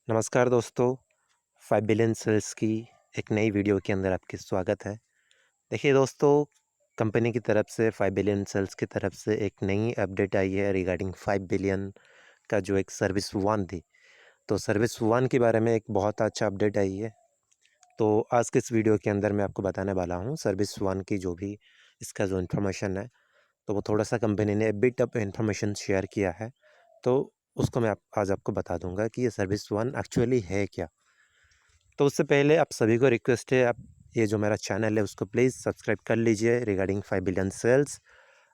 नमस्कार दोस्तों, 5 billion sales की एक नई वीडियो के अंदर आपकी स्वागत है। देखिए दोस्तों, कंपनी की तरफ से 5 बिलियन सेल्स की तरफ से एक नई अपडेट आई है रिगार्डिंग 5 बिलियन का जो एक सर्विस वन थी। तो सर्विस वन के बारे में एक बहुत अच्छा अपडेट आई है। तो आज के इस वीडियो के अंदर मैं आपको बताने वाला हूँ सर्विस वन की जो भी इसका जो इन्फॉर्मेशन है, तो वो थोड़ा-सा कंपनी ने बिट ऑफ इन्फॉर्मेशन शेयर किया है। तो उसको मैं आज आपको बता दूँगा कि ये सर्विस वन एक्चुअली है क्या? तो उससे पहले आप सभी को रिक्वेस्ट है, आप ये जो मेरा चैनल है उसको प्लीज़ सब्सक्राइब कर लीजिए रिगार्डिंग 5 बिलियन सेल्स।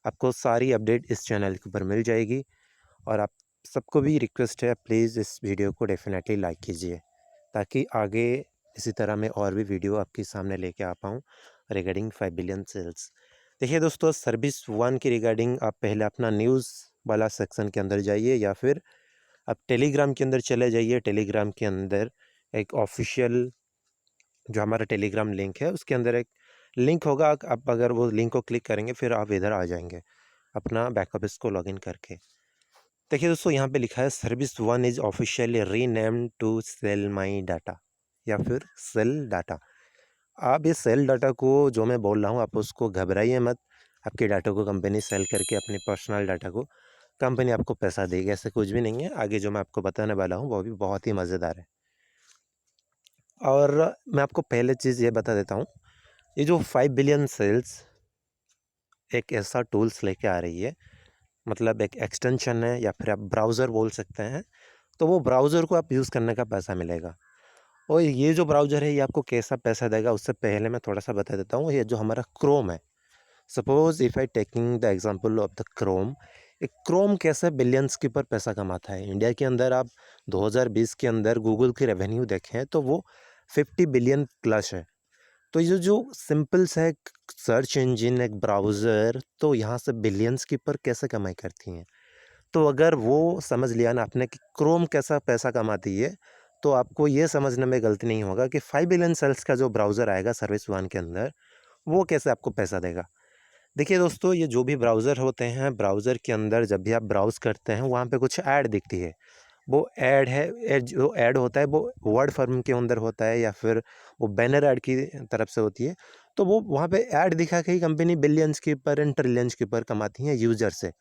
आपको सारी अपडेट इस चैनल के ऊपर मिल जाएगी और आप सबको भी रिक्वेस्ट है, प्लीज़ इस वीडियो को डेफ़िनेटली लाइक कीजिए ताकि आगे इसी तरह मैं और भी वीडियो आपके सामने लेके आ पाऊँ रिगार्डिंग 5 बिलियन सेल्स। देखिए दोस्तों, सर्विस वन की रिगार्डिंग आप पहले अपना न्यूज़ वाला सेक्शन के अंदर जाइए या फिर आप टेलीग्राम के अंदर चले जाइए। टेलीग्राम के अंदर एक ऑफ़िशियल जो हमारा टेलीग्राम लिंक है उसके अंदर एक लिंक होगा। आप अगर वो लिंक को क्लिक करेंगे फिर आप इधर आ जाएंगे अपना बैक ऑफिस को लॉगिन करके। देखिए दोस्तों, यहाँ पे लिखा है service one is officially renamed to sell my data या फिर सेल डाटा। आप इस सेल डाटा को जो मैं बोल रहा हूँ आप उसको घबराइए मत। आपके डाटा को कंपनी सेल करके अपने पर्सनल डाटा को कंपनी आपको पैसा देगी, ऐसा कुछ भी नहीं है। आगे जो मैं आपको बताने वाला हूँ वो भी बहुत ही मज़ेदार है। और मैं आपको पहले चीज़ ये बता देता हूँ, ये जो 5 बिलियन सेल्स एक ऐसा टूल्स लेके आ रही है, मतलब एक एक्सटेंशन है या फिर आप ब्राउज़र बोल सकते हैं। तो वो ब्राउज़र को आप यूज़ करने का पैसा मिलेगा। और ये जो ब्राउज़र है ये आपको कैसा पैसा देगा उससे पहले मैं थोड़ा-सा बता देता हूँ। ये जो हमारा क्रोम है, suppose if I taking the example of the Chrome, एक क्रोम कैसे बिलियंस के ऊपर पैसा कमाता है। इंडिया के अंदर आप 2020 के अंदर गूगल की रेवेन्यू देखें तो वो 50 बिलियन प्लस है। तो ये जो सिंपल सा एक सर्च इंजन, एक ब्राउज़र, तो यहाँ से बिलियंस के ऊपर कैसे कमाई करती हैं। तो अगर वो समझ लिया ना आपने कि क्रोम कैसा पैसा कमाती है, तो आपको ये समझने में गलती नहीं होगा कि 5 बिलियन सेल्स का जो ब्राउज़र आएगा सर्विस वन के अंदर, वो कैसे आपको पैसा देगा। देखिए दोस्तों, ये जो भी ब्राउज़र होते हैं, ब्राउज़र के अंदर जब भी आप ब्राउज़ करते हैं, वहाँ पे कुछ ऐड दिखती है। वो ऐड है, जो ऐड होता है वो वर्ड फॉर्म के अंदर होता है या फिर वो बैनर ऐड की तरफ से होती है। तो वो वहाँ पे ऐड दिखा के ही कंपनी बिलियंस के ऊपर एंड ट्रिलियंस के ऊपर कमाती हैं यूज़र से।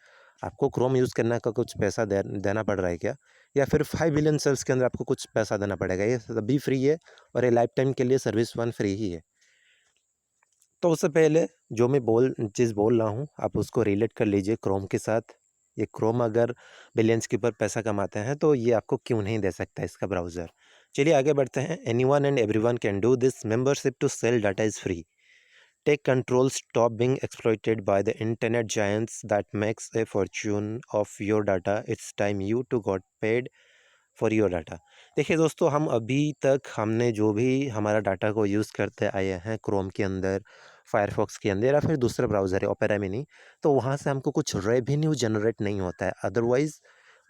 आपको क्रोम यूज़ करने का कुछ पैसा देना पड़ रहा है क्या? या फिर 5 बिलियन सेल्स के अंदर आपको कुछ पैसा देना पड़ेगा? ये सभी फ्री है और ये लाइफ टाइम के लिए सर्विस वन फ्री ही है। तो उससे पहले जो मैं चीज़ बोल रहा हूँ, आप उसको रिलेट कर लीजिए क्रोम के साथ। ये क्रोम अगर बिलियंस के ऊपर पैसा कमाते हैं, तो ये आपको क्यों नहीं दे सकता इसका ब्राउज़र। चलिए आगे बढ़ते हैं। Anyone and everyone can do this, membership to sell data is free. Take control, stop being exploited by the internet giants that makes a fortune of your data. It's time you to got paid for your data. देखिए दोस्तों, हम अभी तक हमने जो भी हमारा data को यूज़ करते आए हैं क्रोम के अंदर, फायरफॉक्स के अंदर या फिर दूसरा ब्राउज़र है ओपेरा मिनी, तो वहाँ से हमको कुछ रेवेन्यू जनरेट नहीं होता है। अदरवाइज़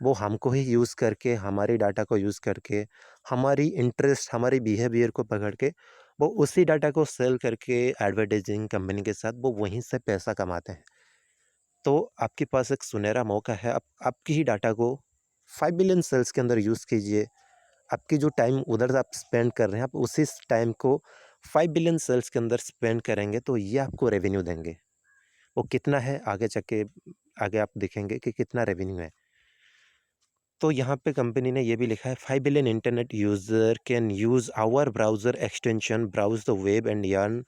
वो हमको ही यूज़ करके, हमारी डाटा को यूज़ करके, हमारी इंटरेस्ट, हमारी बिहेवियर को पकड़ के, वो उसी डाटा को सेल करके एडवर्टाइजिंग कंपनी के साथ वो वहीं से पैसा कमाते हैं। तो आपके पास एक सुनहरा मौका है, आप आपकी ही डाटा को 5 बिलियन सेल्स के अंदर यूज़ कीजिए। आपकी जो टाइम उधर आप स्पेंड कर रहे हैं, आप उसी टाइम को 5 बिलियन सेल्स के अंदर स्पेंड करेंगे तो ये आपको रेवेन्यू देंगे। वो कितना है आगे चल के, आगे आप देखेंगे कि कितना रेवेन्यू है। तो यहाँ पे कंपनी ने ये भी लिखा है 5 billion internet user can use our browser extension, browse the web and earn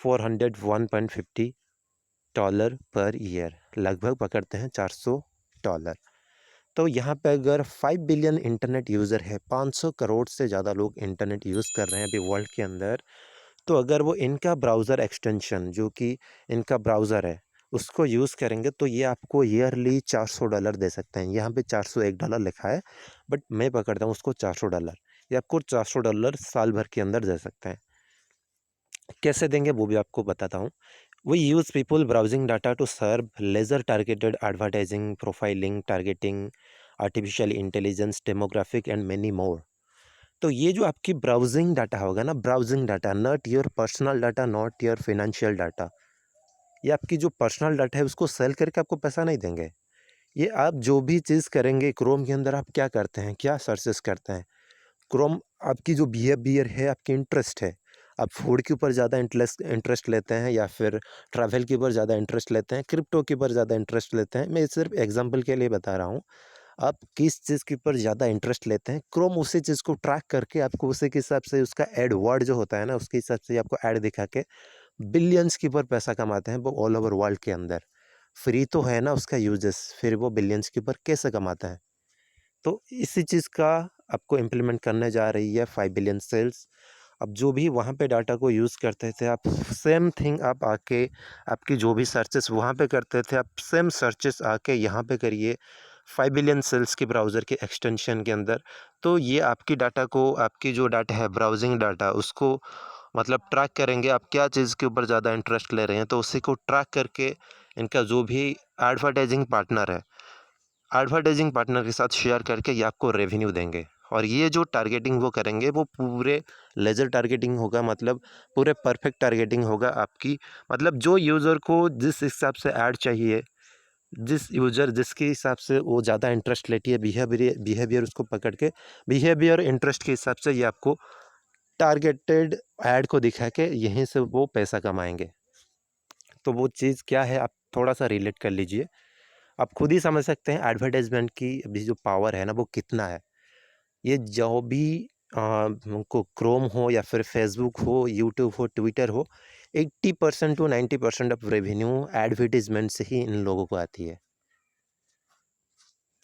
$401.50 per year, लगभग पकड़ते हैं $400। तो यहाँ पे अगर 5 बिलियन इंटरनेट यूज़र है, 500 करोड़ से ज़्यादा लोग इंटरनेट यूज़ कर रहे हैं अभी वर्ल्ड के अंदर, तो अगर वो इनका ब्राउज़र एक्सटेंशन जो कि इनका ब्राउज़र है, उसको यूज़ करेंगे तो ये आपको ईयरली $400 दे सकते हैं। यहाँ पे $401 लिखा है, बट मैं पकड़ता हूँ उसको $400। ये आपको $400 साल भर के अंदर दे सकते हैं। कैसे देंगे वो भी आपको बताता हूँ। We use people browsing data to serve laser targeted advertising, profiling, targeting, artificial intelligence, demographic and many more। तो ये जो आपकी ब्राउजिंग डाटा होगा ना, browsing data, not your personal data, not your financial data, ये आपकी जो पर्सनल डाटा है उसको सेल करके आपको पैसा नहीं देंगे। ये आप जो भी चीज़ करेंगे क्रोम के अंदर, आप क्या करते हैं, क्या सर्चेस करते हैं, क्रोम आपकी जो बिहेवियर है, आपकी इंटरेस्ट है, आप फूड के ऊपर ज़्यादा इंटरेस्ट लेते हैं या फिर ट्रैवल के ऊपर ज़्यादा इंटरेस्ट लेते हैं, क्रिप्टो के ऊपर ज़्यादा इंटरेस्ट लेते हैं। मैं सिर्फ एग्जांपल के लिए बता रहा हूँ। आप किस चीज़ के ऊपर ज़्यादा इंटरेस्ट लेते हैं, क्रोम उसी चीज़ को ट्रैक करके आपको उसी के हिसाब से उसका एड वर्ड जो होता है ना, उसके हिसाब से आपको ऐड दिखा के बिलियंस के ऊपर पैसा कमाते हैं वो ऑल ओवर वर्ल्ड के अंदर। फ्री तो है ना उसका यूजेस, फिर वो बिलियंस के ऊपर कैसे कमाता है? तो इसी चीज़ का आपको इम्प्लीमेंट करने जा रही है 5 बिलियन सेल्स। अब जो भी वहाँ पे डाटा को यूज़ करते थे, आप सेम थिंग आप आके आपकी जो भी सर्चेस वहाँ पे करते थे, आप सेम सर्चेस आके यहाँ पे करिए 5 बिलियन सेल्स के ब्राउज़र के एक्सटेंशन के अंदर। तो ये आपकी डाटा को, आपकी जो डाटा है ब्राउजिंग डाटा, उसको मतलब ट्रैक करेंगे आप क्या चीज़ के ऊपर ज़्यादा इंटरेस्ट ले रहे हैं, तो उसी को ट्रैक करके इनका जो भी एडवर्टाइजिंग पार्टनर के साथ शेयर करके ये आपको रेवेन्यू देंगे। और ये जो टारगेटिंग वो करेंगे वो पूरे लेज़र टारगेटिंग होगा, मतलब पूरे परफेक्ट टारगेटिंग होगा आपकी। मतलब जो यूज़र को जिस हिसाब से ऐड चाहिए, जिस यूज़र जिसके हिसाब से वो ज़्यादा इंटरेस्ट लेती है, बिहेवियर उसको पकड़ के बिहेवियर इंटरेस्ट के हिसाब से ये आपको टारगेटेड ऐड को दिखा के यहीं से वो पैसा कमाएँगे। तो वो चीज़ क्या है, आप थोड़ा-सा रिलेट कर लीजिए। आप खुद ही समझ सकते हैं एडवर्टाइज़मेंट की अभी जो पावर है ना वो कितना है। ये जो भी को क्रोम हो या फिर फ़ेसबुक हो, यूट्यूब हो, ट्विटर हो, 80% टू 90% ऑफ रेवेन्यू एडवर्टाइज़मेंट से ही इन लोगों को आती है।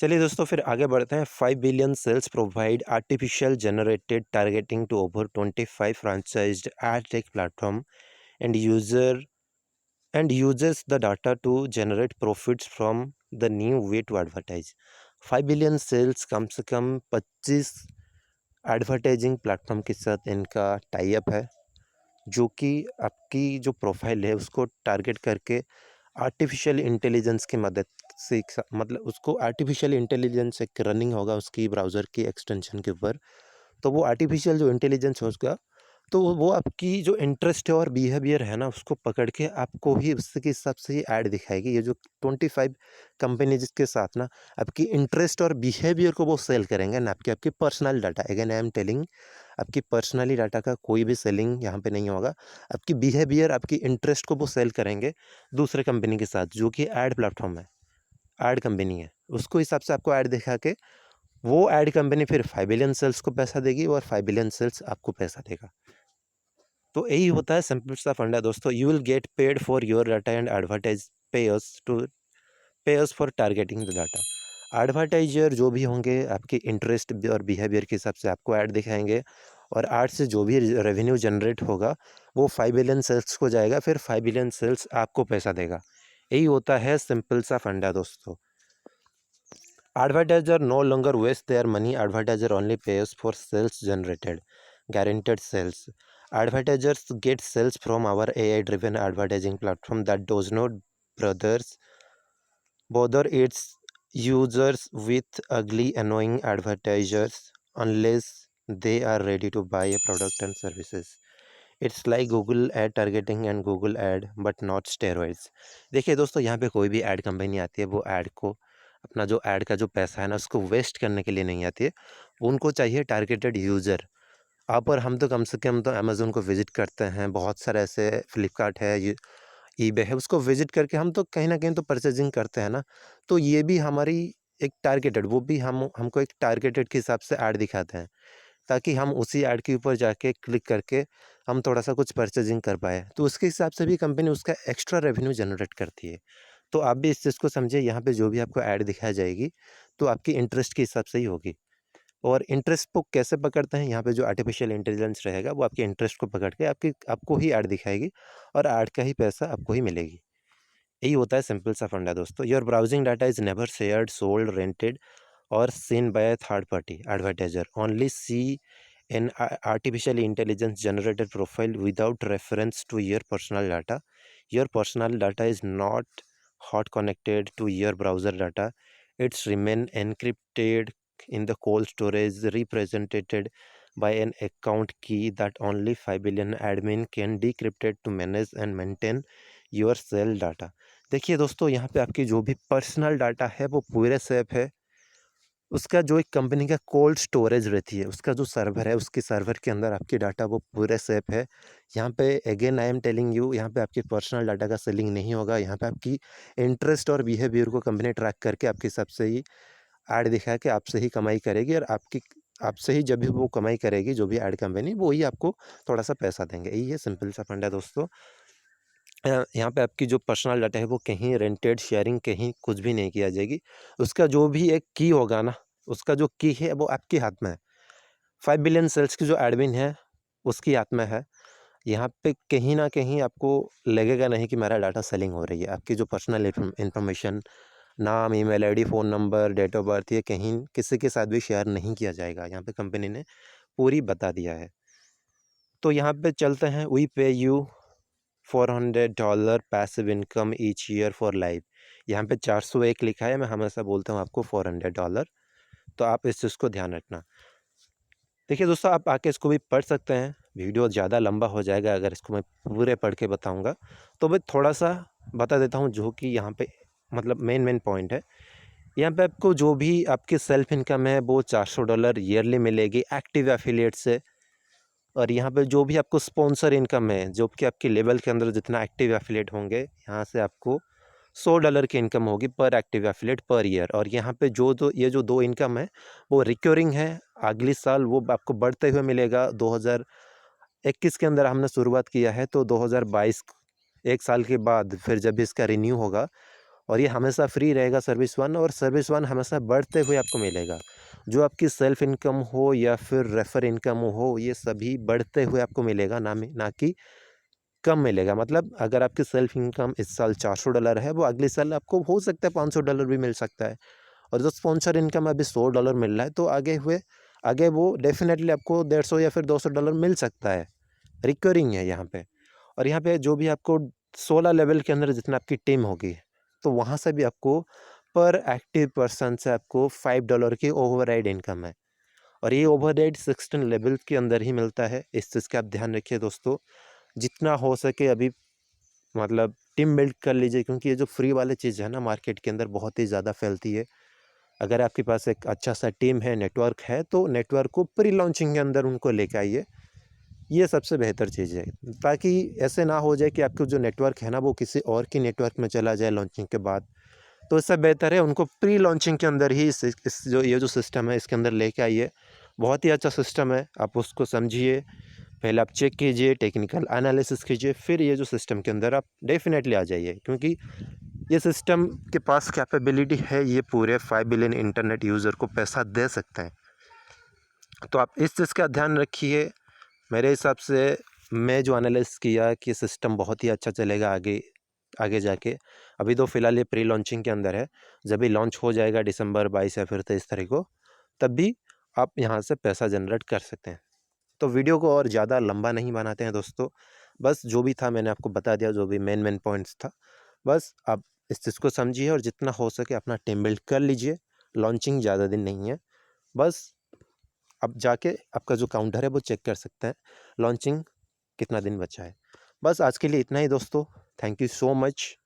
चलिए दोस्तों फिर आगे बढ़ते हैं। 5 billion sales provide artificial generated targeting to over 25 franchised ad tech platform and uses the data to generate profits from the new way to advertise। 5 billion sales कम से कम 25 एडवर्टाइजिंग प्लेटफॉर्म के साथ इनका टाई अप है, जो कि आपकी जो प्रोफाइल है उसको टारगेट करके आर्टिफिशियल इंटेलिजेंस की मदद से मतलब उसको आर्टिफिशियल इंटेलिजेंस एक रनिंग होगा उसकी ब्राउज़र की एक्सटेंशन के ऊपर। तो वो आर्टिफिशियल जो इंटेलिजेंस होगा, तो वो आपकी जो इंटरेस्ट है और बिहेवियर है ना उसको पकड़ के आपको ही उसके हिसाब से ही ऐड दिखाएगी। ये जो 25 कंपनीज के साथ ना आपकी इंटरेस्ट और बिहेवियर को वो सेल करेंगे ना, आपकी आपकी personal data. Again I am telling, आपकी पर्सनली डाटा का कोई भी सेलिंग यहाँ पे नहीं होगा। आपकी बिहेवियर, आपकी इंटरेस्ट को वो सेल करेंगे दूसरे कंपनी के साथ, जो कि ऐड प्लेटफॉर्म है, ऐड कंपनी है। उसको हिसाब से आपको ऐड दिखा के वो ऐड कंपनी फिर 5 बिलियन सेल्स को पैसा देगी और 5 बिलियन सेल्स आपको पैसा देगा। तो यही होता है सिंपल सा फंडा दोस्तों। You will get paid for your data and advertise pairs for targeting the data. Advertiser जो भी होंगे आपके इंटरेस्ट और बिहेवियर के हिसाब से आपको ऐड दिखाएंगे, और ऐड से जो भी रेवेन्यू जनरेट होगा वो 5 बिलियन सेल्स को जाएगा, फिर 5 बिलियन सेल्स आपको पैसा देगा। यही होता है सिंपल सा फंडा दोस्तों। Advertiser no longer waste their money. Advertiser only pays for sales generated, guaranteed sales. Advertisers get sales from our AI-driven advertising platform that does not brothers bother its users with ugly, annoying advertisers unless they are ready to buy a product and services. It's like Google add targeting and Google add but not steroids. देखिए दोस्तों, यहाँ पे कोई भी add company आती है, वो add को अपना जो ऐड का जो पैसा है ना उसको वेस्ट करने के लिए नहीं आती है। उनको चाहिए टारगेटेड यूज़र। आप और हम तो कम से कम तो अमेज़न को विज़िट करते हैं, बहुत सारे ऐसे फ्लिपकार्ट है, ये ईबे है, उसको विज़िट करके हम तो कहीं न कहीं तो परचेज़िंग करते हैं ना। तो ये भी हमारी एक टारगेटेड, वो भी हम हमको एक टारगेटेड के हिसाब से ऐड दिखाते हैं, ताकि हम उसी ऐड के ऊपर जाके क्लिक करके हम थोड़ा-सा कुछ परचेज़िंग कर पाएँ। तो उसके हिसाब से भी कंपनी उसका एक्स्ट्रा रेवेन्यू जनरेट करती है। तो आप भी इस चीज़ को समझिए, यहाँ पे जो भी आपको ऐड दिखाई जाएगी, तो आपकी इंटरेस्ट के हिसाब से ही होगी। और इंटरेस्ट को कैसे पकड़ते हैं, यहाँ पे जो आर्टिफिशियल इंटेलिजेंस रहेगा, वो आपके इंटरेस्ट को पकड़ के आपको ही ऐड दिखाएगी और ऐड का ही पैसा आपको ही मिलेगी। यही होता है सिंपल सा फंडा दोस्तों। Your browsing data is never shared, sold, rented or seen by a third party advertiser. Only see an artificial intelligence generated profile without reference to your personal data. Your personal data is not hot connected to your browser data. It's remain encrypted in the cold storage represented by an account key that only 5 billion admin can decrypt it to manage and maintain your cell data। देखिए दोस्तों, यहाँ पे आपकी जो भी personal data है वो पूरे सेफ है, उसका जो एक कंपनी का कोल्ड स्टोरेज रहती है, उसका जो सर्वर है, उसके सर्वर के अंदर आपकी डाटा वो पूरे सेफ है। यहाँ पे again I am telling you, यहाँ पे आपके पर्सनल डाटा का सेलिंग नहीं होगा। यहाँ पे आपकी इंटरेस्ट और बिहेवियर को कंपनी ट्रैक करके आपके हिसाब से ही ऐड दिखा के आपसे ही कमाई करेगी, और आपसे ही जब भी वो कमाई करेगी, जो भी ऐड कंपनी, वो ही आपको थोड़ा-सा पैसा देंगे। यही है सिंपल सा फंडा दोस्तों। यहाँ पे आपकी जो पर्सनल डाटा है वो कहीं रेंटेड, शेयरिंग कहीं कुछ भी नहीं किया जाएगी। उसका जो भी एक की होगा ना, उसका जो की है वो आपके हाथ में है। 5 बिलियन सेल्स की जो एडमिन है, उसकी हाथ में है। यहाँ पे कहीं न कहीं आपको लगेगा नहीं कि मेरा डाटा सेलिंग हो रही है। आपकी जो पर्सनल इन्फॉर्मेशन, नाम, email ID, phone number, date of birth, ये कहीं किसी के साथ भी शेयर नहीं किया जाएगा। यहाँ पे कंपनी ने पूरी बता दिया है। तो यहाँ पे चलते हैं, वी पे you $400 passive income each year for life. यहाँ पे 401 लिखा है, मैं हमेशा बोलता हूँ आपको $400, तो आप इस चीज़ को ध्यान रखना। देखिए दोस्तों, आप आके इसको भी पढ़ सकते हैं, वीडियो ज़्यादा लंबा हो जाएगा अगर इसको मैं पूरे पढ़ के बताऊँगा। तो मैं थोड़ा-सा बता देता हूँ जो कि यहाँ पे मतलब मेन पॉइंट है। यहाँ पे आपको जो भी आपकी सेल्फ इनकम है वो $400 ईयरली मिलेगी एक्टिव एफिलिएट से। और यहाँ पे जो भी आपको स्पॉन्सर इनकम है, जो कि आपके लेवल के अंदर जितना एक्टिव एफिलिएट होंगे, यहाँ से आपको $100 की इनकम होगी पर एक्टिव एफिलिएट पर ईयर। और यहाँ पे ये जो 2 इनकम है वो रिकरिंग है। अगले साल वो आपको बढ़ते हुए मिलेगा। 2021 के अंदर हमने शुरुआत किया है, तो 2022 1 साल के बाद फिर जब भी इसका रिन्यू होगा, और ये हमेशा फ्री रहेगा सर्विस वन, और सर्विस वन हमेशा बढ़ते हुए आपको मिलेगा। जो आपकी सेल्फ इनकम हो या फिर रेफर इनकम हो, ये सभी बढ़ते हुए आपको मिलेगा, ना कि कम मिलेगा। मतलब अगर आपकी सेल्फ इनकम इस साल $400 है, वो अगले साल आपको हो सकता है $500 भी मिल सकता है। और जो स्पॉन्सर इनकम अभी $100 मिल रहा है, तो आगे वो डेफिनेटली आपको 150 या फिर $200 मिल सकता है। रिकरिंग है यहाँ पे। और यहाँ पे जो भी आपको 16 लेवल के अंदर जितना आपकी टीम होगी, तो वहाँ से भी आपको पर एक्टिव पर्सन से आपको $5 की ओवरराइड इनकम है। और ये ओवरराइड 16 लेवल के अंदर ही मिलता है। इस चीज़ का आप ध्यान रखिए दोस्तों। जितना हो सके अभी मतलब टीम बिल्ड कर लीजिए, क्योंकि ये जो फ्री वाली चीज़ है ना, मार्केट के अंदर बहुत ही ज़्यादा फैलती है। अगर आपके पास एक अच्छा सा टीम है, नेटवर्क है, तो नेटवर्क को प्री लॉन्चिंग के अंदर उनको लेके आइए। ये सबसे बेहतर चीज़ है, ताकि ऐसे ना हो जाए कि आपका जो नेटवर्क है ना, वो किसी और की नेटवर्क में चला जाए लॉन्चिंग के बाद। तो इससे बेहतर है उनको प्री लॉन्चिंग के अंदर ही इस जो ये जो सिस्टम है, इसके अंदर लेके आइए। बहुत ही अच्छा सिस्टम है, आप उसको समझिए। पहले आप चेक कीजिए, टेक्निकल एनालिसिस कीजिए, फिर ये जो सिस्टम के अंदर आप डेफ़िनेटली आ जाइए, क्योंकि ये सिस्टम के पास कैपेबिलिटी है, ये पूरे 5 बिलियन इंटरनेट यूज़र को पैसा दे सकते हैं। तो आप इस चीज़ का ध्यान रखिए। मेरे हिसाब से मैं जो एनालाइज़ किया कि सिस्टम बहुत ही अच्छा चलेगा आगे आगे जाके। अभी तो फ़िलहाल ये प्री लॉन्चिंग के अंदर है। जब भी लॉन्च हो जाएगा दिसंबर 22 या फिर 23 तारीख को, तब भी आप यहाँ से पैसा जनरेट कर सकते हैं। तो वीडियो को और ज़्यादा लंबा नहीं बनाते हैं दोस्तों। बस जो भी था मैंने आपको बता दिया, जो भी मेन पॉइंट्स था। बस आप इस चीज़ को समझिए और जितना हो सके अपना टीम बिल्ड कर लीजिए। लॉन्चिंग ज़्यादा दिन नहीं है। बस अब जाके आपका जो काउंटर है वो चेक कर सकते हैं, लॉन्चिंग कितना दिन बचा है। बस आज के लिए इतना ही दोस्तों। Thank you so much.